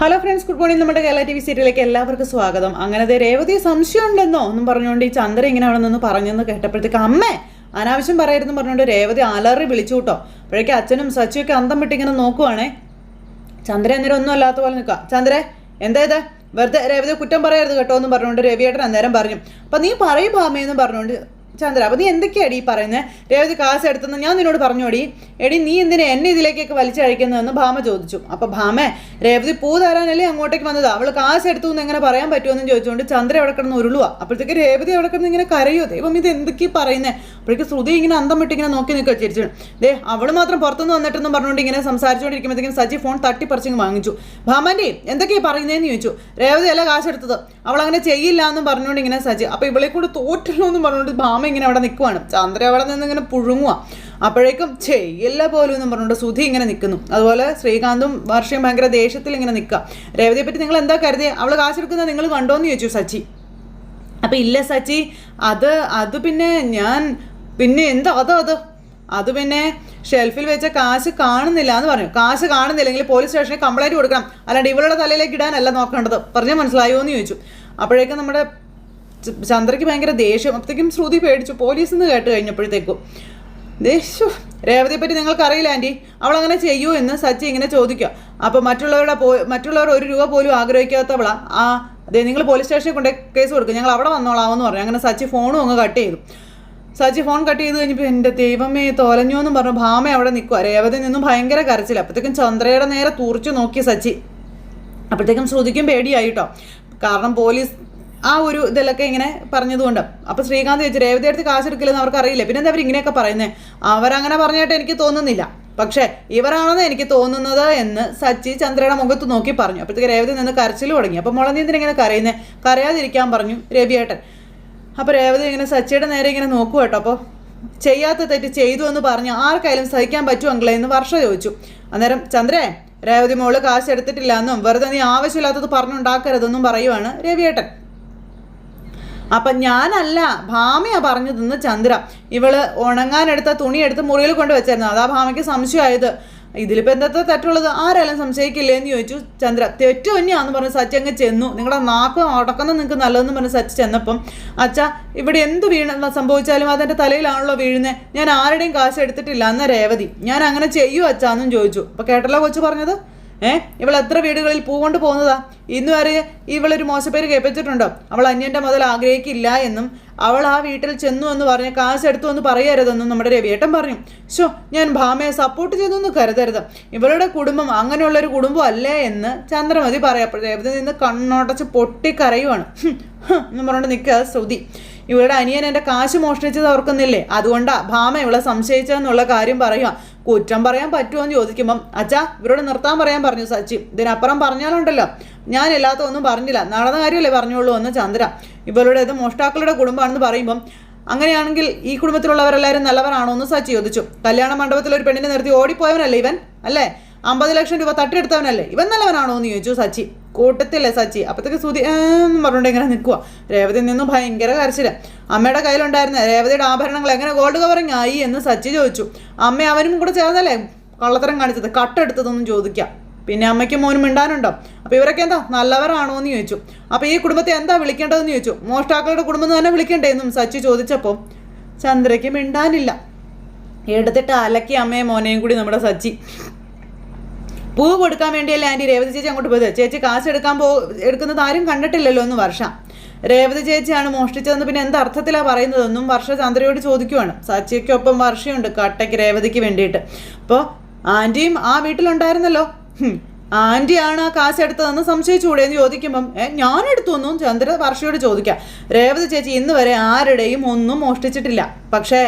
Hello friends, good morning. നമ്മുടെ Kerala TV സീരിയലിലേക്ക് എല്ലാവർക്കും സ്വാഗതം. അങ്ങനെ രേവതി സംശയം ഉണ്ടെന്നോ എന്നും പറഞ്ഞുകൊണ്ട് ഈ ചന്ദ്ര ഇങ്ങനെ അവിടെ നിന്ന് പറഞ്ഞെന്ന് കേട്ടപ്പോഴത്തേക്ക് അമ്മേ അനാവശ്യം പറയരുതെന്ന് പറഞ്ഞുകൊണ്ട് രേവതി അലറി വിളിച്ചു കേട്ടോ. അപ്പോഴേക്കും അച്ഛനും സച്ചിയൊക്കെ അന്തം വിട്ടിങ്ങനെ നോക്കുവാണേ. ചന്ദ്ര അന്നേരം ഒന്നും അല്ലാത്ത പോലെ നിൽക്കുക. ചന്ദ്രേ എന്താ ഇത്, വെറുതെ രേവതി കുറ്റം പറയരുത് കേട്ടോ എന്ന് പറഞ്ഞുകൊണ്ട് രവിയേട്ടൻ അന്നേരം പറഞ്ഞു. അപ്പം നീ പറയും ഭാമയെന്ന് പറഞ്ഞുകൊണ്ട് ചന്ദ്ര, അപ്പം നീ എന്തൊക്കെയാടി ഈ പറയുന്നത്? രേവതി കാശ് എടുത്തെന്ന് ഞാൻ നിന്നോട് പറഞ്ഞോടി. എടി നീ എന്തിനാ എന്നെ ഇതിലേക്കൊക്കെ വലിച്ചഴിക്കുന്നതെന്ന് ഭാമ ചോദിച്ചു. അപ്പം ഭാമേ, രേവതി പൂ തരാനല്ലേ അങ്ങോട്ടേക്ക് വന്നത്, അവൾ കാശ് എടുത്തു എന്ന് എങ്ങനെ പറയാൻ പറ്റുമെന്ന് ചോദിച്ചുകൊണ്ട് ചന്ദ്ര അവിടെ കിടന്ന് ഉരുളുക. അപ്പോഴത്തേക്ക് രേവതി അവിടെ കിടന്ന് ഇങ്ങനെ കരയോ, ദൈവം ഇത് എന്തൊക്കെയാ പറയുന്നത്? അപ്പോഴേക്ക് ശ്രുതി ഇങ്ങനെ അന്തം വിട്ട് ഇങ്ങനെ നോക്കി നിൽക്കുക ചിരിച്ചു. ദേ അവൾ മാത്രം പുറത്തുനിന്ന് വന്നിട്ടെന്നും പറഞ്ഞുകൊണ്ട് ഇങ്ങനെ സംസാരിച്ചുകൊണ്ടിരിക്കുമ്പോഴത്തേക്കും സച്ചി ഫോൺ തട്ടിപ്പറിച്ചിങ്ങ് വാങ്ങിച്ചു. ഭാമാൻ്റെ എന്തൊക്കെയാ പറയുന്നതെന്ന് ചോദിച്ചു. രേവതി അല്ല കാശ് എടുത്തത്, അവൾ അങ്ങനെ ചെയ്യില്ല എന്നും പറഞ്ഞുകൊണ്ട് ഇങ്ങനെ സച്ചി. അപ്പോൾ ഇവളെ കൂടെ തോറ്റല്ലോ എന്നും പറഞ്ഞുകൊണ്ട് ഭാമ ഇങ്ങനെ അവിടെ നിൽക്കുവാണ്. ചന്ദ്ര അവിടെ നിന്ന് ഇങ്ങനെ പുഴുങ്ങുക. അപ്പോഴേക്കും ചെയ്യില്ല പോലും എന്ന് പറഞ്ഞുകൊണ്ട് സുധി ഇങ്ങനെ നിൽക്കുന്നു. അതുപോലെ ശ്രീകാന്തും വർഷയും ഭയങ്കര ദേഷ്യത്തിൽ ഇങ്ങനെ നിൽക്കുക. രേവതിയെ പറ്റി നിങ്ങൾ എന്താ കരുതിയത്? അവൾ കാശെടുക്കുന്നത് നിങ്ങൾ കണ്ടോന്ന് ചോദിച്ചു സച്ചി. അപ്പം ഇല്ല സച്ചി, അത് പിന്നെ ഞാൻ പിന്നെ എന്താ അത് പിന്നെ ഷെൽഫിൽ വെച്ച കാശ് കാണുന്നില്ല എന്ന് പറഞ്ഞു. കാശ് കാണുന്നില്ലെങ്കിൽ പോലീസ് സ്റ്റേഷനിൽ കംപ്ലൈൻറ്റ് കൊടുക്കണം, അല്ലാണ്ട് ഇവളുടെ തലയിലേക്ക് ഇടാനല്ല നോക്കേണ്ടത്. പറഞ്ഞാൽ മനസ്സിലായോ എന്ന് ചോദിച്ചു. അപ്പോഴേക്കും നമ്മുടെ ചന്ദ്രയ്ക്ക് ഭയങ്കര ദേഷ്യം. അപ്പോഴത്തേക്കും ശ്രുതി പേടിച്ചു പോലീസ് എന്ന് കേട്ട് കഴിഞ്ഞപ്പോഴത്തേക്കും. ദേഷ്യം, രേവതിയെ പറ്റി നിങ്ങൾക്കറിയില്ല ആൻറ്റി, അവളങ്ങനെ ചെയ്യൂ എന്ന് സച്ചി ഇങ്ങനെ ചോദിക്കുക. അപ്പോൾ മറ്റുള്ളവർ 1 രൂപ പോലും ആഗ്രഹിക്കാത്തവളാ. അതെ, നിങ്ങൾ പോലീസ് സ്റ്റേഷനിൽ കൊണ്ട് കേസ് കൊടുക്കും, ഞങ്ങൾ അവിടെ വന്നോളാമെന്ന് പറഞ്ഞു. അങ്ങനെ സച്ചി ഫോണും അങ്ങ് കട്ട് ചെയ്തു. സച്ചി ഫോൺ കട്ട് ചെയ്ത് കഴിഞ്ഞപ്പോൾ എൻ്റെ ദൈവമേ തോലഞ്ഞു എന്നും പറഞ്ഞു ഭാമ അവിടെ നിൽക്കുക. രേവതി നിന്നും ഭയങ്കര കരച്ചില്ല. അപ്പോഴത്തേക്കും ചന്ദ്രയുടെ നേരെ തൂർച്ചു നോക്കി സച്ചി. അപ്പോഴത്തേക്കും ശ്രുതിക്കും പേടിയായിട്ടോ, കാരണം പോലീസ് ആ ഒരു ഇതിലൊക്കെ ഇങ്ങനെ പറഞ്ഞതുകൊണ്ട്. അപ്പോൾ ശ്രീകാന്ത് ചോദിച്ചു രേവതി അടുത്ത് കാശെടുക്കില്ലെന്ന് അവർക്ക് അറിയില്ല, പിന്നെ എന്താ അവർ ഇങ്ങനെയൊക്കെ പറയുന്നത്? അവരങ്ങനെ പറഞ്ഞായിട്ട് എനിക്ക് തോന്നുന്നില്ല, പക്ഷേ ഇവരാണെന്ന് എനിക്ക് തോന്നുന്നത് എന്ന് സച്ചി ചന്ദ്രയുടെ മുഖത്ത് നോക്കി പറഞ്ഞു. അപ്പോഴത്തേക്ക് രേവതി നിന്ന് കരച്ചിൽ തുടങ്ങി. അപ്പോൾ മുള നീന്തിന് ഇങ്ങനെ കരയുന്നത്, കരയാതിരിക്കാൻ പറഞ്ഞു രവിയേട്ടൻ. അപ്പോൾ രേവതി ഇങ്ങനെ സച്ചിയുടെ നേരെ ഇങ്ങനെ നോക്കുക കേട്ടോ. അപ്പോൾ ചെയ്യാത്ത തെറ്റ് ചെയ്തു എന്ന് പറഞ്ഞ് ആർക്കായാലും സഹിക്കാൻ പറ്റുമോ അങ്കിളെ എന്ന് വർഷ ചോദിച്ചു. അന്നേരം ചന്ദ്രേ, രേവതി മോള് കാശ് എടുത്തിട്ടില്ല എന്നും വെറുതെ നീ ആവശ്യമില്ലാത്തത് പറഞ്ഞുണ്ടാക്കരുതെന്നും പറയുവാണ് രവിയേട്ടൻ. അപ്പം ഞാനല്ല, ഭാമയാണ് പറഞ്ഞതെന്ന് ചന്ദ്ര. ഇവള് ഉണങ്ങാനെടുത്ത തുണി എടുത്ത് മുറിയിൽ കൊണ്ട് വെച്ചായിരുന്നു, അതാ ഭാമയ്ക്ക് സംശയമായത്. ഇതിലിപ്പോൾ എന്താ തെറ്റുള്ളത്, ആരായാലും സംശയിക്കില്ലേ എന്ന് ചോദിച്ചു ചന്ദ്ര. തെറ്റു തന്നെയാണെന്ന് പറഞ്ഞ് സച്ചി അങ്ങ് ചെന്നു. നിങ്ങളുടെ നാക്ക് അടക്കുന്ന നിങ്ങൾക്ക് നല്ലതെന്ന് പറഞ്ഞ് സച്ചി ചെന്നപ്പം, അച്ഛാ ഇവിടെ എന്ത് സംഭവിച്ചാലും അതെൻ്റെ തലയിലാണല്ലോ വീഴുന്നത്, ഞാൻ ആരുടെയും കാശ് എടുത്തിട്ടില്ല എന്ന രേവതി. ഞാൻ അങ്ങനെ ചെയ്യൂ അച്ഛാന്നും ചോദിച്ചു. അപ്പോൾ കേട്ടല്ലോ കൊച്ചു പറഞ്ഞത്. ഇവൾ എത്ര വീടുകളിൽ പൂ കൊണ്ട് പോകുന്നതാ, ഇന്ന് വരെ ഇവളൊരു മോശപ്പേര് കേൾപ്പിച്ചിട്ടുണ്ടോ? അവൾ അന്യൻ്റെ മുതൽ ആഗ്രഹിക്കില്ല എന്നും അവൾ ആ വീട്ടിൽ ചെന്നു എന്ന് പറഞ്ഞ് കാശ് എടുത്തു എന്ന് പറയരുതെന്നും നമ്മുടെ രവിയേട്ടൻ പറഞ്ഞു. ഞാൻ ഭാമയെ സപ്പോർട്ട് ചെയ്തൊന്നും കരുതരുത്, ഇവളുടെ കുടുംബം അങ്ങനെയുള്ളൊരു കുടുംബം അല്ലേ എന്ന് ചന്ദ്രമതി പറയാം. രേവതി നിന്ന് കണ്ണോട്ടച്ച് പൊട്ടിക്കരയുവാണ്. എന്ന് പറഞ്ഞുകൊണ്ട് നിൽക്കുക ശ്രുതി. ഇവളുടെ അനിയൻ എൻ്റെ കാശ് മോഷ്ടിച്ചത് ഓർക്കുന്നില്ലേ, അതുകൊണ്ടാ ഭാമ ഇവളെ സംശയിച്ചതെന്നുള്ള കാര്യം പറയുക. കുറ്റം പറയാൻ പറ്റുമോ എന്ന് ചോദിക്കുമ്പം അച്ഛാ ഇവരോട് നിർത്താൻ പറയാൻ പറഞ്ഞു സച്ചി. ഇതിനപ്പുറം പറഞ്ഞാലുണ്ടല്ലോ, ഞാൻ ഇല്ലാത്ത ഒന്നും പറഞ്ഞില്ല, നടന്ന കാര്യമല്ലേ പറഞ്ഞോളൂ എന്ന് ചന്ദ്ര. ഇവളുടെ ഇത് മോഷ്ടാക്കളുടെ കുടുംബമാണെന്ന് പറയുമ്പം അങ്ങനെയാണെങ്കിൽ ഈ കുടുംബത്തിലുള്ളവരെല്ലാവരും നല്ലവരാണോ എന്ന് സച്ചി ചോദിച്ചു. കല്യാണ മണ്ഡപത്തിൽ ഒരു പെണ്ണിനെ നിർത്തി ഓടിപ്പോയവനല്ലേ ഇവൻ, അല്ലേ? 50 ലക്ഷം രൂപ തട്ടിയെടുത്തവനല്ലേ ഇവൻ, നല്ലവനാണോ എന്ന് ചോദിച്ചു സച്ചി. കൂട്ടത്തില്ലേ സച്ചി. അപ്പോഴത്തേക്ക് ശ്രുതി എന്ന് പറഞ്ഞുകൊണ്ട് ഇങ്ങനെ നിൽക്കുക. രേവതി നിന്നും ഭയങ്കര കരച്ചില്ല. അമ്മയുടെ കയ്യിലുണ്ടായിരുന്ന രേവതിയുടെ ആഭരണങ്ങൾ എങ്ങനെ ഗോൾഡ് കവറിങ് ആയി എന്ന് സച്ചി ചോദിച്ചു. അമ്മ അവനും കൂടെ ചേർന്നല്ലേ കള്ളത്തരം കാണിച്ചത്, കട്ടെടുത്തതൊന്നും ചോദിക്കാം. പിന്നെ അമ്മയ്ക്കും മോനും മിണ്ടാനുണ്ടോ? അപ്പോൾ ഇവരൊക്കെ എന്താ നല്ലവരാണോ എന്ന് ചോദിച്ചു. അപ്പോൾ ഈ കുടുംബത്തെ എന്താ വിളിക്കേണ്ടതെന്ന് ചോദിച്ചു. മോഷ്ടാക്കളുടെ കുടുംബം തന്നെ വിളിക്കണ്ടേ എന്നും സച്ചി ചോദിച്ചപ്പോൾ ചന്ദ്രയ്ക്ക് മിണ്ടാനില്ല. എടുത്തിട്ട് അലക്കി അമ്മയും മോനെയും കൂടി നമ്മുടെ സച്ചി. പൂ കൊടുക്കാൻ വേണ്ടിയല്ലേ ആൻറ്റി രേവതി ചേച്ചി അങ്ങോട്ട് പോയത്, ചേച്ചി കാശ് എടുക്കുന്നത് ആരും കണ്ടിട്ടില്ലല്ലോ എന്ന് വർഷ. രേവതി ചേച്ചിയാണ് മോഷ്ടിച്ചതെന്ന് പിന്നെ എന്ത് അർത്ഥത്തിലാണ് പറയുന്നതെന്നും വർഷ ചന്ദ്രയോട് ചോദിക്കുവാണ്. സച്ചിക്കൊപ്പം വർഷയുണ്ട് കട്ടയ്ക്ക് രേവതിക്ക് വേണ്ടിയിട്ട്. അപ്പോൾ ആൻറ്റിയും ആ വീട്ടിലുണ്ടായിരുന്നല്ലോ, ആൻറ്റിയാണ് ആ കാശ് എടുത്തതെന്ന് സംശയിച്ചുകൂടെ എന്ന് ചോദിക്കുമ്പം ഞാൻ എടുത്തു എന്നും ചന്ദ്ര വർഷയോട് ചോദിക്കാം. രേവതി ചേച്ചി ഇന്ന് വരെ ആരുടെയും ഒന്നും മോഷ്ടിച്ചിട്ടില്ല, പക്ഷേ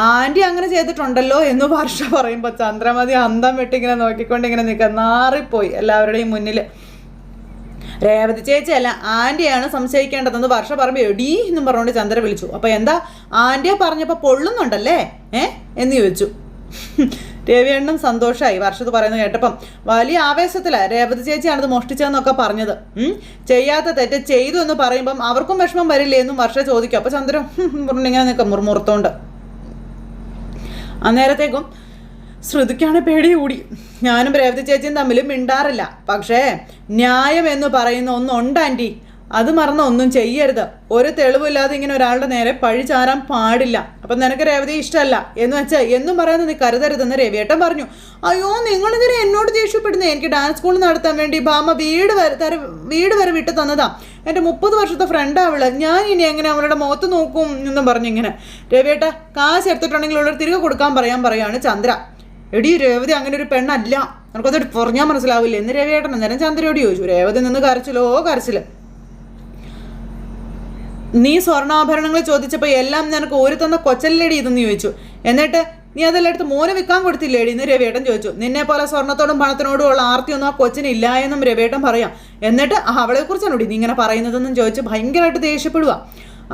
ആൻറ്റി അങ്ങനെ ചെയ്തിട്ടുണ്ടല്ലോ എന്ന് വർഷ പറയുമ്പോൾ ചന്ദ്രമതി അന്തം വിട്ടിങ്ങനെ നോക്കിക്കൊണ്ടിങ്ങനെ നിൽക്കുക. നാറിപ്പോയി എല്ലാവരുടെയും മുന്നിൽ. രേവതി ചേച്ചിയല്ല ആൻറ്റിയാണ് സംശയിക്കേണ്ടതെന്ന് വർഷ പറയുമ്പോൾ എടീ എന്നും പറഞ്ഞുകൊണ്ട് ചന്ദ്ര വിളിച്ചു. അപ്പോൾ എന്താ ആൻറ്റിയെ പറഞ്ഞപ്പോൾ പൊള്ളുന്നുണ്ടല്ലേ എന്ന് ചോദിച്ചു. രവിയണ്ണും സന്തോഷമായി വർഷത്ത് പറയുന്നത് കേട്ടപ്പം. വലിയ ആവേശത്തിലാണ് രേവതി ചേച്ചിയാണത് മോഷ്ടിച്ചതെന്നൊക്കെ പറഞ്ഞത്. ചെയ്യാത്ത തെറ്റ് ചെയ്തു എന്ന് പറയുമ്പം അവർക്കും വിഷമം വരില്ലേ എന്നും വർഷ ചോദിക്കും. അപ്പോൾ ചന്ദ്രൻ ഇങ്ങനെ നിൽക്കും മുറുമുറത്തോണ്ട്. അന്നേരത്തേക്കും ശ്രുതിക്കാണ് പേടി കൂടി. ഞാനും രേവതി ചേച്ചിയും തമ്മിൽ മിണ്ടാറില്ല. പക്ഷേ ന്യായം എന്ന് പറയുന്ന ഒന്നുണ്ട് ആൻറ്റി. അത് മറന്ന് ഒന്നും ചെയ്യരുത്. ഒരു തെളിവില്ലാതെ ഇങ്ങനെ ഒരാളുടെ നേരെ പഴി ചാരാൻ പാടില്ല. അപ്പം നിനക്ക് രേവതി ഇഷ്ടമല്ല എന്ന് വെച്ചാൽ എന്നും പറയുന്നത് നീ കരുതരുതെന്ന് രവിയേട്ടൻ പറഞ്ഞു. അയ്യോ, നിങ്ങളിങ്ങനെ എന്നോട് ദേഷ്യപ്പെടുന്നേ. എനിക്ക് ഡാൻസ് സ്കൂൾ നടത്താൻ വേണ്ടി ബാമ വീട് വരെ വിട്ട് തന്നതാ. എൻ്റെ 30 വർഷത്തെ ഫ്രണ്ടാണ് അവള്. ഞാൻ ഇനി എങ്ങനെ അവളുടെ മുഖത്ത് നോക്കും എന്നും പറഞ്ഞിങ്ങനെ. രവിയേട്ട കാശ് എടുത്തിട്ടുണ്ടെങ്കിൽ ഉള്ളൊരു തിരികെ കൊടുക്കാൻ പറയാണ് ചന്ദ്ര. എടി, രേവതി അങ്ങനെ ഒരു പെണ്ണല്ല, നമുക്കതൊരു പറഞ്ഞാൽ മനസ്സിലാവില്ല എന്ന് രവിയേട്ടൻ അന്നേരം ചന്ദ്രയോട് ചോദിച്ചു. രേവതി നിന്ന് കരച്ചില്. നീ സ്വർണ്ണാഭരണങ്ങൾ ചോദിച്ചപ്പോൾ എല്ലാം നിനക്ക് ഓരി തന്ന കൊച്ചല്ലേടി ഇതെന്ന് ചോദിച്ചു. എന്നിട്ട് നീ അതെല്ലാം എടുത്ത് മോന് വിൽക്കാൻ കൊടുത്തില്ലേടി എന്ന് രവിയേട്ടൻ ചോദിച്ചു. നിന്നെ പോലെ സ്വർണ്ണത്തോടും പണത്തിനോടും ഉള്ള ആർത്തിയൊന്നും ആ കൊച്ചിന് ഇല്ല എന്നും രവിയേട്ടൻ പറയാം. എന്നിട്ട് അവളെക്കുറിച്ചാണോടി നീ ഇങ്ങനെ പറയുന്നതെന്നും ചോദിച്ച് ഭയങ്കരമായിട്ട് ദേഷ്യപ്പെടുക.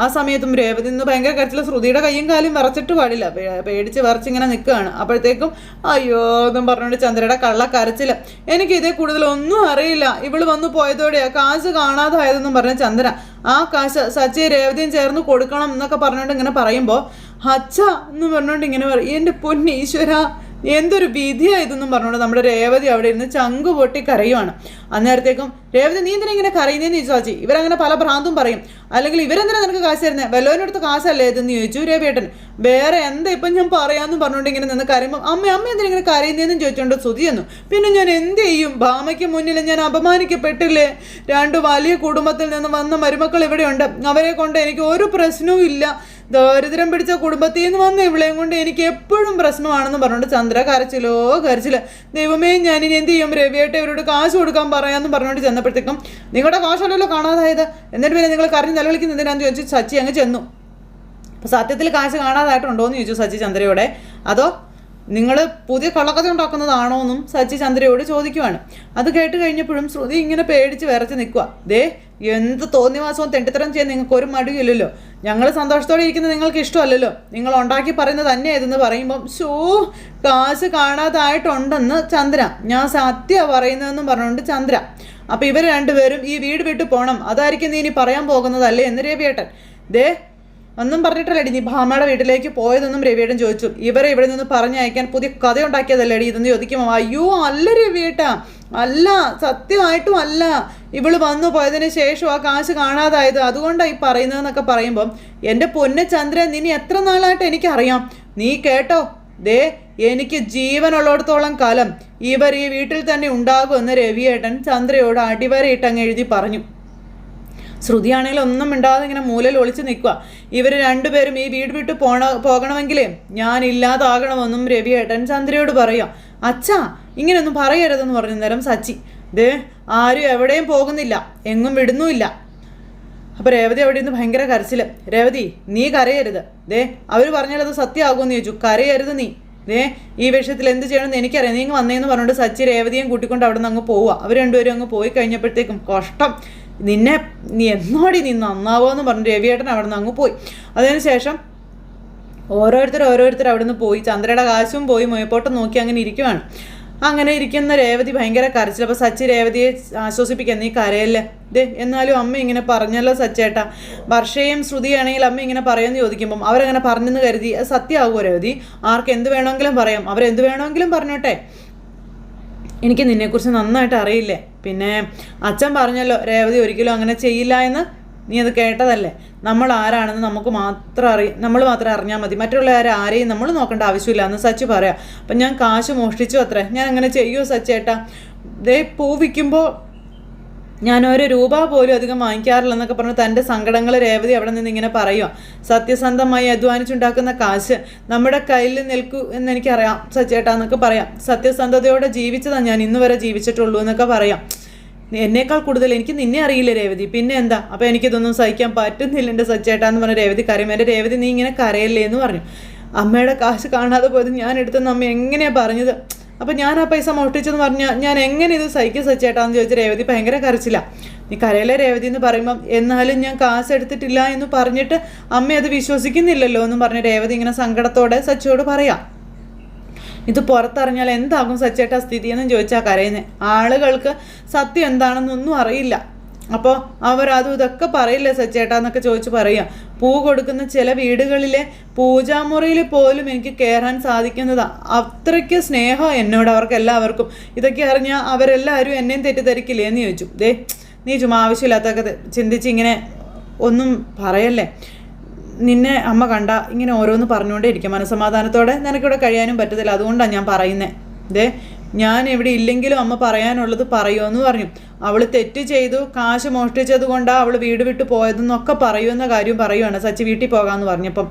ആ സമയത്തും രേവതി നിന്ന് ഭയങ്കര കരച്ചിൽ. ശ്രുതിയുടെ കയ്യും കാലും വിറച്ചിട്ട് പാടില്ല, പേടിച്ച് വിറച്ചിങ്ങനെ നിൽക്കുകയാണ്. അപ്പോഴത്തേക്കും അയ്യോ എന്നും പറഞ്ഞുകൊണ്ട് ചന്ദ്രയുടെ കരച്ചിൽ. എനിക്ക് ഇതേ കൂടുതലൊന്നും അറിയില്ല, ഇവള് വന്നു പോയതോടെയാ കാശ് കാണാതായതെന്നും പറഞ്ഞ ചന്ദ്ര. ആ കാശ് സച്ചി രേവതിയും ചേർന്ന് കൊടുക്കണം എന്നൊക്കെ പറഞ്ഞുകൊണ്ട് ഇങ്ങനെ പറയുമ്പോൾ അച്ഛ എന്ന് പറഞ്ഞുകൊണ്ട് ഇങ്ങനെ പറയും. എൻ്റെ പൊന്നീശ്വര, എന്തൊരു വിധിയായതെന്നും പറഞ്ഞുകൊണ്ട് നമ്മുടെ രേവതി അവിടെ ഇരുന്ന് ചങ്കു പൊട്ടി കരയുവാണ്. അന്നേരത്തേക്കും രേവതി, നീ എന്തിനാ ഇങ്ങനെ കരയുന്നതെന്ന് ചോദിച്ചു. ഇവരങ്ങനെ പല ഭ്രാന്തും പറയും. അല്ലെങ്കിൽ ഇവരെന്തിനാ നിനക്ക് കാശ് തരുന്നത്? വല്ലവനടുത്ത് കാശല്ലേ ഇതെന്ന് ചോദിച്ചു രവിയേട്ടൻ. വേറെ എന്താ ഇപ്പം ഞാൻ പറയാമെന്നും പറഞ്ഞുകൊണ്ട് ഇങ്ങനെ നിന്ന് കരയുമ്പോൾ അമ്മ എന്തിനാ ഇങ്ങനെ കരയുന്നതെന്നും ചോദിച്ചുകൊണ്ട് ശ്രുതി ചെന്നു. പിന്നെ ഞാൻ എന്ത് ചെയ്യും? ഭാമയ്ക്ക് മുന്നിൽ ഞാൻ അപമാനിക്കപ്പെട്ടില്ലേ? 2 വലിയ കുടുംബത്തിൽ നിന്ന് വന്ന മരുമക്കൾ ഇവിടെയുണ്ട്. അവരെ കൊണ്ട് എനിക്ക് ഒരു പ്രശ്നവും ഇല്ല. ദരിദ്രം പിടിച്ച കുടുംബത്തിൽ നിന്ന് വന്ന ഇവിളെയും കൊണ്ട് എനിക്ക് എപ്പോഴും പ്രശ്നമാണെന്ന് പറഞ്ഞുകൊണ്ട് ചന്ദ്ര കരച്ചില്. ദൈവമേ, ഞാനിനി എന്ത് ചെയ്യും? രവിയേട്ട ഇവരോട് കാശ് കൊടുക്കാൻ പറയാമെന്ന് പറഞ്ഞുകൊണ്ട് ചെന്നപ്പോഴത്തേക്കും നിങ്ങളുടെ കാശല്ലല്ലോ കാണാതായത്, എന്നിട്ട് പിന്നെ നിങ്ങൾ കരഞ്ഞ് നിലവിളിക്കുന്നതിനാന്ന് ചോദിച്ചു സച്ചി അങ്ങ് ചെന്നു. അപ്പോൾ സത്യത്തിൽ കാശ് കാണാതായിട്ടുണ്ടോ എന്ന് ചോദിച്ചു സച്ചി ചന്ദ്രയോടെ. അതോ നിങ്ങൾ പുതിയ കള്ളക്കഥ ഉണ്ടാക്കുന്നതാണോ എന്നും സച്ചി ചന്ദ്രയോട് ചോദിക്കുവാണ്. അത് കേട്ട് കഴിഞ്ഞപ്പോഴും ശ്രുതി ഇങ്ങനെ പേടിച്ച് വിറച്ച് നിൽക്കുക. ദേ, എന്ത് തോന്നിവാസവും തെണ്ടിത്തരം ചെയ്യാൻ നിങ്ങൾക്ക് ഒരു മടിയില്ലല്ലോ. ഞങ്ങൾ സന്തോഷത്തോടെ ഇരിക്കുന്നത് നിങ്ങൾക്ക് ഇഷ്ടമല്ലല്ലോ. നിങ്ങൾ ഉണ്ടാക്കി പറയുന്നത് തന്നെ ഇതെന്ന് പറയുമ്പം കാശ് കാണാതായിട്ടുണ്ടെന്ന് ചന്ദ്ര. ഞാൻ സത്യ പറയുന്നതെന്നും പറഞ്ഞുകൊണ്ട് ചന്ദ്ര. അപ്പം ഇവർ രണ്ടുപേരും ഈ വീട് വിട്ടു പോകണം, അതായിരിക്കും നീ ഇനി പറയാൻ പോകുന്നതല്ലേ എന്ന് രവിയേട്ടൻ. ദേ, ഒന്നും പറഞ്ഞിട്ടല്ലേടി നീ ഭാമയുടെ വീട്ടിലേക്ക് പോയതെന്നും രവിയേട്ടൻ ചോദിച്ചു. ഇവരെ ഇവിടെ നിന്ന് പറഞ്ഞയക്കാൻ പുതിയ കഥ ഉണ്ടാക്കിയതല്ലേടി ഇതെന്ന് ചോദിക്കുമോ. അയ്യോ അല്ല രവിയേട്ടാ, അല്ല, സത്യമായിട്ടും അല്ല. ഇവള് വന്നു പോയതിന് ശേഷം ആ കാശ് കാണാതായത്, അതുകൊണ്ടാണ് ഈ പറയുന്നതെന്നൊക്കെ പറയുമ്പം എൻ്റെ പൊന്നെ ചന്ദ്ര, നിനി എത്ര നാളായിട്ട് എനിക്കറിയാം. നീ കേട്ടോ, ദേ, എനിക്ക് ജീവനുള്ളിടത്തോളം കാലം ഇവർ ഈ വീട്ടിൽ തന്നെ ഉണ്ടാകുമെന്ന് രവിയേട്ടൻ ചന്ദ്രയോട് അടിവരയിട്ടങ്ങ് എഴുതി പറഞ്ഞു. ശ്രുതിയാണെങ്കിൽ ഒന്നും മിണ്ടാതെ ഇങ്ങനെ മൂലയിൽ ഒളിച്ച് നിൽക്കുക. ഇവർ രണ്ടുപേരും ഈ വീട് വിട്ട് പോകണമെങ്കിലേ ഞാൻ ഇല്ലാതാകണമെന്നും രവിയേട്ടൻ ചന്ദ്രയോട് പറയാം. അച്ഛാ, ഇങ്ങനെയൊന്നും പറയരുതെന്ന് പറഞ്ഞു നേരം സച്ചി. ദേ, ആരും എവിടെയും പോകുന്നില്ല, എങ്ങും വിടുന്നുമില്ല. അപ്പോൾ രേവതി അവിടെ നിന്ന് ഭയങ്കര കരച്ചിൽ. രേവതി, നീ കരയരുത്. ദേ, അവർ പറഞ്ഞാൽ അത് സത്യമാകുമെന്ന് ചോദിച്ചു. കരയരുത് നീ. ദേ, ഈ വിഷയത്തിൽ എന്ത് ചെയ്യണമെന്ന് എനിക്കറിയാം, നീ വന്നേന്ന് പറഞ്ഞുകൊണ്ട് സച്ചി രേവതിയും കൂട്ടിക്കൊണ്ട് അവിടെ നിന്ന് അങ്ങ് പോവുക. അവർ രണ്ടുപേരും അങ്ങ് പോയി കഴിഞ്ഞപ്പോഴത്തേക്കും കഷ്ടം, നീ എന്നോടി നീ നന്നാവുമെന്ന് പറഞ്ഞു രവിയേട്ടൻ അവിടെ നിന്ന് അങ്ങ് പോയി. അതിനുശേഷം ഓരോരുത്തർ അവിടെ നിന്ന് പോയി. ചന്ദ്രയുടെ കാശും പോയി മുയപ്പോട്ടം നോക്കി അങ്ങനെ ഇരിക്കുവാണ്. അങ്ങനെ ഇരിക്കുന്ന രേവതി ഭയങ്കര കരച്ചിൽ. അപ്പോൾ സച്ചി രേവതിയെ ആശ്വസിപ്പിക്കാൻ, നീ കരയല്ലേ, ദേ എന്നാലും അമ്മ ഇങ്ങനെ പറഞ്ഞല്ലോ സച്ചേട്ടാ. വർഷയും ശ്രുതിയാണെങ്കിൽ അമ്മ ഇങ്ങനെ പറയുമെന്ന് ചോദിക്കുമ്പം അവരങ്ങനെ പറഞ്ഞെന്ന് കരുതി അത് സത്യമാകുമോ രേവതി? ആർക്ക് എന്ത് വേണമെങ്കിലും പറയാം, അവരെന്ത് വേണമെങ്കിലും പറഞ്ഞോട്ടെ. എനിക്ക് നിന്നെക്കുറിച്ച് നന്നായിട്ട് അറിയില്ലേ. പിന്നെ അച്ഛൻ പറഞ്ഞല്ലോ രേവതി ഒരിക്കലും അങ്ങനെ ചെയ്യില്ല എന്ന്. നീ അത് കേട്ടതല്ലേ. നമ്മൾ ആരാണെന്ന് നമ്മൾ മാത്രം അറിഞ്ഞാൽ മതി. മറ്റുള്ള ആരെയും നമ്മൾ നോക്കേണ്ട ആവശ്യമില്ല എന്ന് സച്ചി പറയാം. അപ്പം ഞാൻ കാശ് മോഷ്ടിച്ചു അത്രേ, ഞാൻ അങ്ങനെ ചെയ്യുമോ സച്ചേട്ടാ? ദേ, പൂ വിൽക്കുമ്പോൾ ഞാൻ ഒരു രൂപ പോലും അധികം വാങ്ങിക്കാറില്ലെന്നൊക്കെ പറഞ്ഞ് തൻ്റെ സങ്കടങ്ങൾ രേവതി അവിടെ നിന്ന് ഇങ്ങനെ പറയുക. സത്യസന്ധമായി അധ്വാനിച്ചുണ്ടാക്കുന്ന കാശ് നമ്മുടെ കയ്യിൽ നിൽക്കൂ എന്നെനിക്കറിയാം സച്ചേട്ടാ എന്നൊക്കെ പറയാം. സത്യസന്ധതയോടെ ജീവിച്ചതാണ് ഞാൻ ഇന്ന് വരെ ജീവിച്ചിട്ടുള്ളൂ എന്നൊക്കെ പറയാം. എന്നേക്കാൾ കൂടുതൽ എനിക്ക് നിന്നെ അറിയില്ല രേവതി, പിന്നെ എന്താ? അപ്പോൾ എനിക്കിതൊന്നും സഹിക്കാൻ പറ്റുന്നില്ല എൻ്റെ സച്ചേട്ടാ എന്ന് പറഞ്ഞ രേവതി കരയും. എൻ്റെ രേവതി, നീ ഇങ്ങനെ കരയല്ലേ എന്ന് പറഞ്ഞു. അമ്മയുടെ കാശ് കാണാതെ പോയത് ഞാൻ എടുത്തെന്ന് അമ്മ എങ്ങനെയാണ് പറഞ്ഞത്? അപ്പം ഞാൻ ആ പൈസ മോഷ്ടിച്ചെന്ന് പറഞ്ഞാൽ ഞാൻ എങ്ങനെ ഇത് സഹിക്കും സച്ചേട്ടാന്ന് ചോദിച്ച രേവതി ഭയങ്കര കരച്ചില്ല. നീ കരയിലെ രേവതി എന്ന് പറയുമ്പം എന്നാലും ഞാൻ കാശ് എടുത്തിട്ടില്ല എന്ന് പറഞ്ഞിട്ട് അമ്മ അത് വിശ്വസിക്കുന്നില്ലല്ലോ എന്ന് പറഞ്ഞ് രേവതി ഇങ്ങനെ സങ്കടത്തോടെ സച്ചിയോട് പറയാം. ഇത് പുറത്തറിഞ്ഞാൽ എന്താകും സച്ചേട്ടാ സ്ഥിതി എന്ന് ചോദിച്ചാൽ കരയുന്നത്. ആളുകൾക്ക് സത്യം എന്താണെന്നൊന്നും അറിയില്ല. അപ്പോൾ അവരതും ഇതൊക്കെ പറയില്ലേ സച്ചേട്ടാന്നൊക്കെ ചോദിച്ച് പറയുക. പൂ കൊടുക്കുന്ന ചില വീടുകളിലെ പൂജാമുറിയിൽ പോലും എനിക്ക് കയറാൻ സാധിക്കുന്നതാ. അത്രയ്ക്ക് സ്നേഹം എന്നോട് അവർക്ക് എല്ലാവർക്കും. ഇതൊക്കെ അറിഞ്ഞാൽ അവരെല്ലാവരും എന്നെയും തെറ്റിദ്ധരിക്കില്ലേ എന്ന് ചോദിച്ചു. നീ ചുമ്മാ ആവശ്യമില്ലാത്തൊക്കെ ചിന്തിച്ച് ഇങ്ങനെ ഒന്നും പറയല്ലേ. നിന്നെ അമ്മ കണ്ട ഇങ്ങനെ ഓരോന്ന് പറഞ്ഞുകൊണ്ടേ ഇരിക്കും. മനസ്സമാധാനത്തോടെ നിനക്കിവിടെ കഴിയാനും പറ്റത്തില്ല. അതുകൊണ്ടാണ് ഞാൻ പറയുന്നത്. ഞാൻ ഇവിടെ ഇല്ലെങ്കിലും അമ്മ പറയാനുള്ളത് പറയുമെന്ന് പറഞ്ഞു. അവൾ തെറ്റ് ചെയ്തു, കാശ് മോഷ്ടിച്ചത് കൊണ്ടാണ് അവൾ വീട് വിട്ട് പോയതെന്നൊക്കെ പറയുമെന്ന കാര്യം പറയുവാണ്. സച്ചി വീട്ടിൽ പോകാമെന്ന് പറഞ്ഞപ്പം.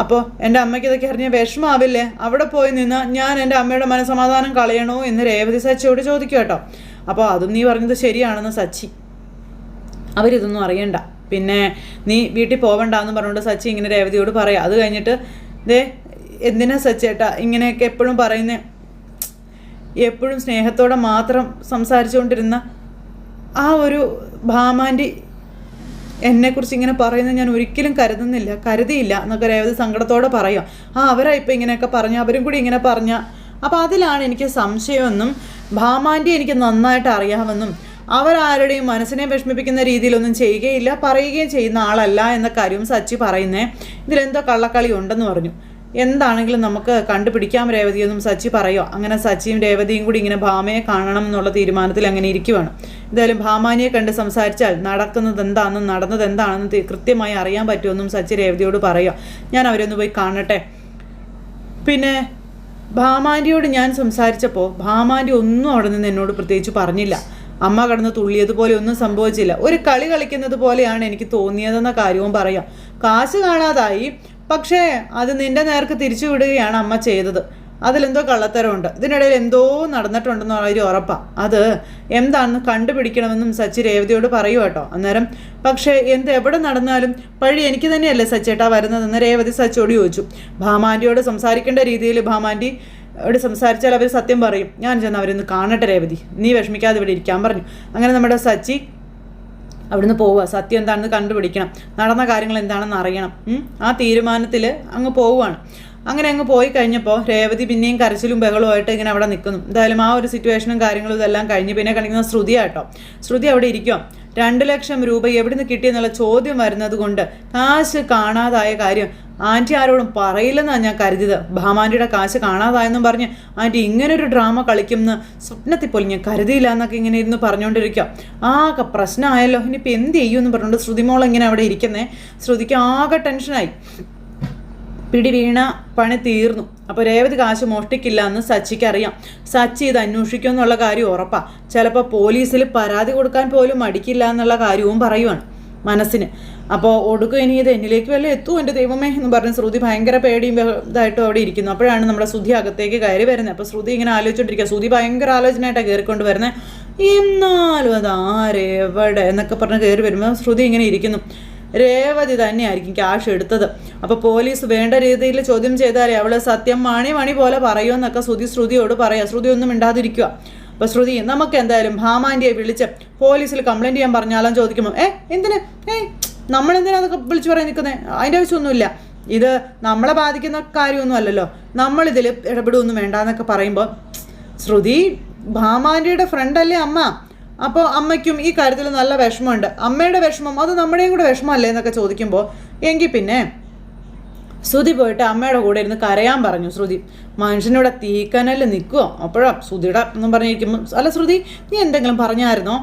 അപ്പോൾ എൻ്റെ അമ്മയ്ക്ക് ഇതൊക്കെ അറിഞ്ഞാൽ വിഷമാവില്ലേ? അവിടെ പോയി നിന്ന് ഞാൻ എൻ്റെ അമ്മയുടെ മനസ്സമാധാനം കളയണോ എന്ന് രേവതി സച്ചിയോട് ചോദിക്കും കേട്ടോ. അപ്പോൾ അതും നീ പറഞ്ഞത് ശരിയാണെന്ന് സച്ചി. അവരിതൊന്നും അറിയണ്ട, പിന്നെ നീ വീട്ടിൽ പോവണ്ടെന്ന് പറഞ്ഞുകൊണ്ട് സച്ചി ഇങ്ങനെ രേവതിയോട് പറയാം. അത് കഴിഞ്ഞിട്ട് എന്തിനാ സച്ചേട്ടാ ഇങ്ങനെയൊക്കെ എപ്പോഴും പറയുന്നേ? എപ്പോഴും സ്നേഹത്തോടെ മാത്രം സംസാരിച്ചുകൊണ്ടിരുന്ന ആ ഒരു ഭാമാൻ്റെ എന്നെക്കുറിച്ച് ഇങ്ങനെ പറയുന്നത് ഞാൻ ഒരിക്കലും കരുതിയില്ല എന്നൊക്കെ രേവതി സങ്കടത്തോടെ പറയാം. അവരാ ഇപ്പം ഇങ്ങനെയൊക്കെ പറഞ്ഞ, അവരും കൂടി ഇങ്ങനെ പറഞ്ഞ. അപ്പോൾ അതിലാണ് എനിക്ക് സംശയമെന്നും ഭാമാൻ്റെ എനിക്ക് നന്നായിട്ട് അറിയാമെന്നും അവരാരുടെയും മനസ്സിനെ വിഷമിപ്പിക്കുന്ന രീതിയിലൊന്നും ചെയ്യുകയില്ല, പറയുകയും ചെയ്യുന്ന ആളല്ല എന്ന കാര്യവും സച്ചി പറയുന്നേ. ഇതിലെന്തോ കള്ളക്കളി ഉണ്ടെന്ന് പറഞ്ഞു. എന്താണെങ്കിലും നമുക്ക് കണ്ടുപിടിക്കാം രേവതിയൊന്നും സച്ചി പറയുമോ. അങ്ങനെ സച്ചിയും രേവതിയും കൂടി ഇങ്ങനെ ഭാമയെ കാണണം എന്നുള്ള തീരുമാനത്തിൽ അങ്ങനെ ഇരിക്കുവാണ്. എന്തായാലും ഭാമാനിയെ കണ്ട് സംസാരിച്ചാൽ നടക്കുന്നത് എന്താണെന്നും നടന്നത് എന്താണെന്നും കൃത്യമായി അറിയാൻ പറ്റുമെന്നും സച്ചി രേവതിയോട് പറയുക. ഞാൻ അവരൊന്ന് പോയി കാണട്ടെ. പിന്നെ ഭാമാൻ്റെയോട് ഞാൻ സംസാരിച്ചപ്പോൾ ഭാമാൻ്റെ ഒന്നും അവിടെ നിന്ന് എന്നോട് പ്രത്യേകിച്ച് പറഞ്ഞില്ല. അമ്മ കടന്ന് തുള്ളിയതുപോലെ ഒന്നും സംഭവിച്ചില്ല. ഒരു കളി കളിക്കുന്നത് പോലെയാണ് എനിക്ക് തോന്നിയതെന്ന കാര്യവും പറയാം. കാശ് കാണാതായി, പക്ഷേ അത് നിന്റെ നേർക്ക് തിരിച്ചു വിടുകയാണ് അമ്മ ചെയ്തത്. അതിലെന്തോ കള്ളത്തരമുണ്ട്, ഇതിനിടയിൽ എന്തോ നടന്നിട്ടുണ്ടെന്ന് ഒരു ഉറപ്പാണ്. അത് എന്താണെന്ന് കണ്ടുപിടിക്കണമെന്നും സച്ചി രേവതിയോട് പറയൂ കേട്ടോ. അന്നേരം പക്ഷേ എവിടെ നടന്നാലും പഴി എനിക്ക് തന്നെയല്ലേ സച്ചേട്ടാ വരുന്നതെന്ന് രേവതി സച്ചിയോട് ചോദിച്ചു. ഭാമാൻ്റെയോട് സംസാരിക്കേണ്ട രീതിയിൽ ഭാമാൻ്റെയോട് സംസാരിച്ചാൽ അവർ സത്യം പറയും. ഞാൻ ചെന്ന് അവരൊന്ന് കാണട്ടെ രേവതി, നീ വിഷമിക്കാതെ ഇവിടെ ഇരിക്കാൻ പറഞ്ഞു. അങ്ങനെ നമ്മുടെ സച്ചി അവിടുന്ന് പോവുക. സത്യം എന്താണെന്ന് കണ്ടുപിടിക്കണം, നടന്ന കാര്യങ്ങൾ എന്താണെന്ന് അറിയണം. ആ തീരുമാനത്തിൽ അങ്ങ് പോവുകയാണ്. അങ്ങനെ അങ്ങ് പോയി കഴിഞ്ഞപ്പോൾ രേവതി പിന്നെയും കരച്ചിലും ബഹളവുമായിട്ട് ഇങ്ങനെ അവിടെ നിൽക്കുന്നു. എന്തായാലും ആ ഒരു സിറ്റുവേഷനും കാര്യങ്ങളും ഇതെല്ലാം കഴിഞ്ഞ് പിന്നെ കാണിക്കുന്ന ശ്രുതിയാട്ടോ. ശ്രുതി അവിടെ ഇരിക്കുക. 2 ലക്ഷം രൂപ എവിടെ നിന്ന് കിട്ടിയെന്നുള്ള ചോദ്യം വരുന്നത് കൊണ്ട് കാശ് കാണാതായ കാര്യം ആൻറ്റി ആരോടും പറയില്ലെന്നാണ് ഞാൻ കരുതിയത്. ഭാമാൻ്റിയുടെ കാശ് കാണാതായെന്നും പറഞ്ഞ് ആൻറ്റി ഇങ്ങനൊരു ഡ്രാമ കളിക്കുമെന്ന് സ്വപ്നത്തിൽ പോലും ഞാൻ കരുതിയില്ല എന്നൊക്കെ ഇങ്ങനെ ഇരുന്ന് പറഞ്ഞുകൊണ്ടിരിക്കുക. ആകെ പ്രശ്നമായല്ലോ, ഇനിയിപ്പോൾ എന്ത് ചെയ്യുമെന്ന് പറഞ്ഞുകൊണ്ട് ശ്രുതിമോൾ ഇങ്ങനെ അവിടെ ഇരിക്കുന്നേ. ശ്രുതിക്ക് ആകെ ടെൻഷനായി. പിടി വീണ പണി തീർന്നു. അപ്പോൾ രേവതി കാശ് മോഷ്ടിക്കില്ല എന്ന് സച്ചിക്ക് അറിയാം. സച്ചി ഇത് അന്വേഷിക്കും എന്നുള്ള കാര്യം ഉറപ്പാണ്. ചിലപ്പോൾ പോലീസിൽ പരാതി കൊടുക്കാൻ പോലും മടിക്കില്ല എന്നുള്ള കാര്യവും പറയുവാണ് മനസ്സിന്. അപ്പോൾ ഒടുക്കും ഇനി ഇത് എന്നിലേക്ക് വല്ല എത്തും എൻ്റെ ദൈവമേ എന്ന് പറഞ്ഞ് ശ്രുതി ഭയങ്കര പേടിയും ഇതായിട്ടും അവിടെ ഇരിക്കുന്നു. അപ്പോഴാണ് നമ്മുടെ ശ്രുതി അകത്തേക്ക് കയറി വരുന്നത്. അപ്പോൾ ശ്രുതി ഇങ്ങനെ ആലോചിച്ചുകൊണ്ടിരിക്കുക. ശ്രുതി ഭയങ്കര ആലോചനയായിട്ടാണ് കയറിക്കൊണ്ട് വരുന്നത്. എന്നാലും അത് ആരെവിടെ എന്നൊക്കെ പറഞ്ഞ് കയറി വരുമ്പോൾ ശ്രുതി ഇങ്ങനെ ഇരിക്കുന്നു. രേവതി തന്നെയായിരിക്കും ക്യാഷ് എടുത്തത്. അപ്പോൾ പോലീസ് വേണ്ട രീതിയിൽ ചോദ്യം ചെയ്താലേ അവൾ സത്യം മണി പോലെ പറയുമെന്നൊക്കെ ശ്രുതിയോട് പറയാം. ശ്രുതി ഒന്നും മിണ്ടാതിരിക്കുക. അപ്പോൾ ശ്രുതി നമുക്ക് എന്തായാലും ഭാമാൻ്റിയെ വിളിച്ച് പോലീസിൽ കംപ്ലൈൻറ്റ് ചെയ്യാൻ പറഞ്ഞാലും ചോദിക്കുമ്പോൾ എന്തിന് നമ്മളെന്തിനാ അതൊക്കെ വിളിച്ചു പറയാൻ നിൽക്കുന്നത്? അതിൻ്റെ ആവശ്യമൊന്നുമില്ല, ഇത് നമ്മളെ ബാധിക്കുന്ന കാര്യമൊന്നും അല്ലല്ലോ, നമ്മളിതിൽ ഇടപെടുമൊന്നും വേണ്ടാന്നൊക്കെ പറയുമ്പോൾ ശ്രുതി ഭാമാൻ്റിയുടെ ഫ്രണ്ടല്ലേ അമ്മ. അപ്പോൾ അമ്മയ്ക്കും ഈ കാര്യത്തിൽ നല്ല വിഷമമുണ്ട്. അമ്മയുടെ വിഷമം അത് നമ്മുടെയും കൂടെ വിഷമമല്ലേ എന്നൊക്കെ ചോദിക്കുമ്പോൾ എങ്കിൽ പിന്നെ ശ്രുതി പോയിട്ട് അമ്മയുടെ കൂടെ ഇരുന്ന് കരയാൻ പറഞ്ഞു. ശ്രുതി മനുഷ്യനിവിടെ തീക്കനല് നിൽക്കുമോ? അപ്പോഴാണ് ശ്രുതിയുടെ എന്നും പറഞ്ഞിരിക്കുമ്പോൾ അല്ല ശ്രുതി നീ എന്തെങ്കിലും പറഞ്ഞായിരുന്നോ?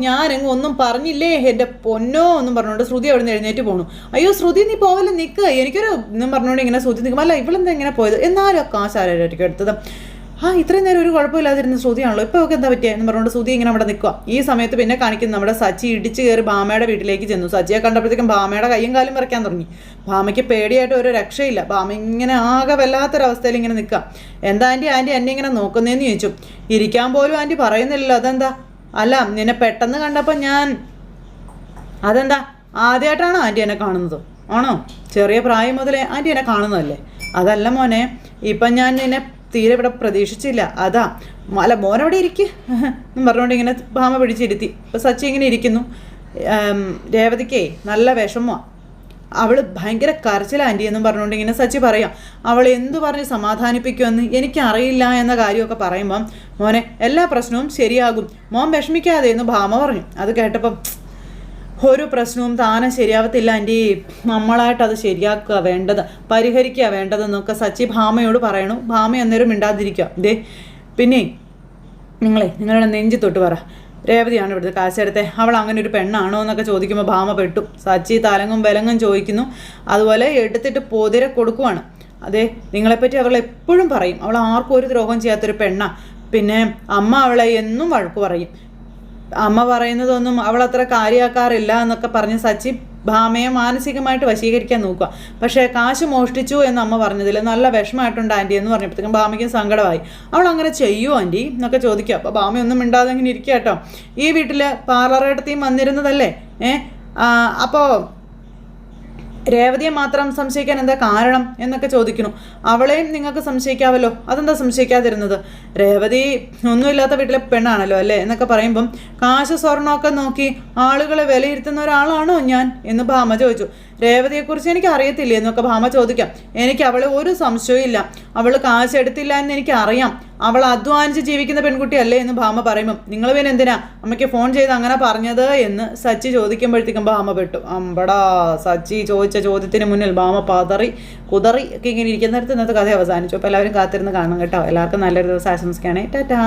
ഞാനെങ്ങും ഒന്നും പറഞ്ഞില്ലേ എൻ്റെ പൊന്നോ എന്നും പറഞ്ഞുകൊണ്ട് ശ്രുതി അവിടെ നിന്ന് എഴുന്നേറ്റ് പോണു. അയ്യോ ശ്രുതി നീ പോവല്ലേ, നിൽക്കുക, എനിക്കൊരു എന്നും പറഞ്ഞുകൊണ്ട് ഇങ്ങനെ ശ്രുതി നിൽക്കുമ്പോൾ അല്ല ഇവളെന്താ ഇങ്ങനെ പോയത്? എന്നാലും ആ കാശ് ആരായിരിക്കും എടുത്തത്? ഇത്രയും നേരം ഒരു കുഴപ്പമില്ലാതിരുന്ന ശ്രുതിയാണല്ലോ, ഇപ്പോൾ ഒക്കെ എന്താ പറ്റിയ എന്ന് പറഞ്ഞുകൊണ്ട് ശ്രുതി ഇങ്ങനെ അവിടെ നിൽക്കുക. ഈ സമയത്ത് പിന്നെ കാണിക്കുന്ന നമ്മുടെ സച്ചി ഇടിച്ച് കയറി ഭാമയുടെ വീട്ടിലേക്ക് ചെന്നു. സച്ചിയെ കണ്ടപ്പോഴത്തേക്കും ഭാമയുടെ കയ്യും കാലും വരയ്ക്കാൻ തുടങ്ങി. ഭാമയ്ക്ക് പേടിയായിട്ട് ഒരു രക്ഷയില്ല. ഭാമ ഇങ്ങനെ ആകെ വല്ലാത്തൊരവസ്ഥയിൽ ഇങ്ങനെ നിൽക്കുക. എന്താ ആൻറ്റി എന്നെ ഇങ്ങനെ നോക്കുന്നതെന്ന് ചോദിച്ചു. ഇരിക്കാൻ പോലും ആൻറ്റി പറയുന്നില്ലല്ലോ, അതെന്താ? അല്ല നിന്നെ പെട്ടെന്ന് കണ്ടപ്പോൾ അതെന്താ ആദ്യമായിട്ടാണോ ആൻറ്റി എന്നെ കാണുന്നത്? ആണോ? ചെറിയ പ്രായം മുതലേ ആൻറ്റി എന്നെ കാണുന്നതല്ലേ? അതല്ല മോനെ, ഇപ്പം ഞാൻ നിന്നെ തീരെ ഇവിടെ പ്രതീക്ഷിച്ചില്ല, അതാ. അല്ല മോനവിടെ ഇരിക്കുക എന്ന് പറഞ്ഞുകൊണ്ട് ഇങ്ങനെ ഭാമ പിടിച്ചിരുത്തി. ഇപ്പോൾ സച്ചി ഇങ്ങനെ ഇരിക്കുന്നു. രേവതിക്കേ നല്ല വിഷമമാണ്. അവൾ ഭയങ്കര കരച്ചില ആൻറ്റി എന്നും പറഞ്ഞുകൊണ്ട് ഇങ്ങനെ സച്ചി പറയാം. അവൾ എന്തു പറഞ്ഞ് സമാധാനിപ്പിക്കുമെന്ന് എനിക്കറിയില്ല എന്ന കാര്യമൊക്കെ പറയുമ്പം മോനെ എല്ലാ പ്രശ്നവും ശരിയാകും, മോൻ വിഷമിക്കാതെ എന്ന് ഭാമ പറഞ്ഞു. അത് കേട്ടപ്പം ഒരു പ്രശ്നവും താനെ ശരിയാവത്തില്ല ആൻറ്റി, നമ്മളായിട്ടത് ശരിയാക്കുക വേണ്ടത്, പരിഹരിക്കുക വേണ്ടതെന്നൊക്കെ സച്ചി ഭാമയോട് പറയണു. ഭാമ അന്നേരം മിണ്ടാതിരിക്കുക. ഇതേ പിന്നെ നിങ്ങളുടെ നെഞ്ചി തൊട്ട് പറ, രേവതിയാണ് ഇവിടുത്തെ കാശെടുത്തെ, അവൾ അങ്ങനെ ഒരു പെണ്ണാണോ എന്നൊക്കെ ചോദിക്കുമ്പോൾ ഭാമ പെട്ടു. സച്ചി തലങ്ങും വിലങ്ങും ചോദിക്കുന്നു. അതുപോലെ എടുത്തിട്ട് പൊതിരെ കൊടുക്കുവാണ്. അതെ, നിങ്ങളെപ്പറ്റി അവൾ എപ്പോഴും പറയും, അവൾ ആർക്കും ഒരു ദ്രോഹം ചെയ്യാത്തൊരു പെണ്ണാ. പിന്നെ അമ്മ അവളെ എന്നും വഴക്ക് പറയും, അമ്മ പറയുന്നതൊന്നും അവൾ അത്ര കാര്യമാക്കാറില്ല എന്നൊക്കെ പറഞ്ഞ് സച്ചി ഭാമയെ മാനസികമായിട്ട് വശീകരിക്കാൻ നോക്കുക. പക്ഷേ കാശ് മോഷ്ടിച്ചു എന്ന് അമ്മ പറഞ്ഞതിൽ നല്ല വിഷമമായിട്ടുണ്ട് ആൻറ്റി എന്ന് പറഞ്ഞപ്പോഴത്തേക്കും ഭാമയ്ക്കും സങ്കടമായി. അവൾ അങ്ങനെ ചെയ്യുമോ ആൻറ്റി എന്നൊക്കെ ചോദിക്കുക. അപ്പോൾ ഭാമ ഒന്നും മിണ്ടാതെ ഇങ്ങനെ ഇരിക്കുക കേട്ടോ. ഈ വീട്ടിൽ പാർലറേടത്തെയും വന്നിരുന്നതല്ലേ, അപ്പോൾ രേവതിയെ മാത്രം സംശയിക്കാൻ എന്താ കാരണം എന്നൊക്കെ ചോദിക്കുന്നു. അവളെയും നിങ്ങൾക്ക് സംശയിക്കാമല്ലോ, അതെന്താ സംശയിക്കാതിരുന്നത്, രേവതി ഒന്നുമില്ലാത്ത വീട്ടിലെ പെണ്ണാണല്ലോ അല്ലേ എന്നൊക്കെ പറയുമ്പം കാശ് സ്വർണ്ണമൊക്കെ നോക്കി ആളുകളെ വിലയിരുത്തുന്ന ഒരാളാണോ ഞാൻ എന്ന് ഭാമ ചോദിച്ചു. രേവതിയെക്കുറിച്ച് എനിക്ക് അറിയത്തില്ല എന്നൊക്കെ ഭാമ ചോദിക്കാം. എനിക്ക് അവളെ ഒരു സംശയവും ഇല്ല, അവൾ കാശ് എടുത്തില്ല എന്ന് എനിക്ക് അറിയാം, അവൾ അധ്വാനിച്ച് ജീവിക്കുന്ന പെൺകുട്ടിയല്ലേ എന്ന് ഭാമ പറയുമ്പം നിങ്ങൾ പിന്നെ എന്തിനാ അമ്മയ്ക്ക് ഫോൺ ചെയ്ത് അങ്ങനെ പറഞ്ഞത് എന്ന് സച്ചി ചോദിക്കുമ്പോഴത്തേക്കും ഭാമ പെട്ടു. അമ്പടാ, സച്ചി ചോദിച്ച ചോദ്യത്തിന് മുന്നിൽ ഭാമ കുതറി ഒക്കെ ഇങ്ങനെ ഇരിക്കുന്നിടത്ത് ഇന്നത്തെ കഥ അവസാനിച്ചു. അപ്പോൾ എല്ലാവരും കാത്തിരുന്ന് കാണണം കേട്ടോ. എല്ലാവർക്കും നല്ലൊരു ദിവസം ആശംസിക്കുകയാണേ. ടാറ്റാ.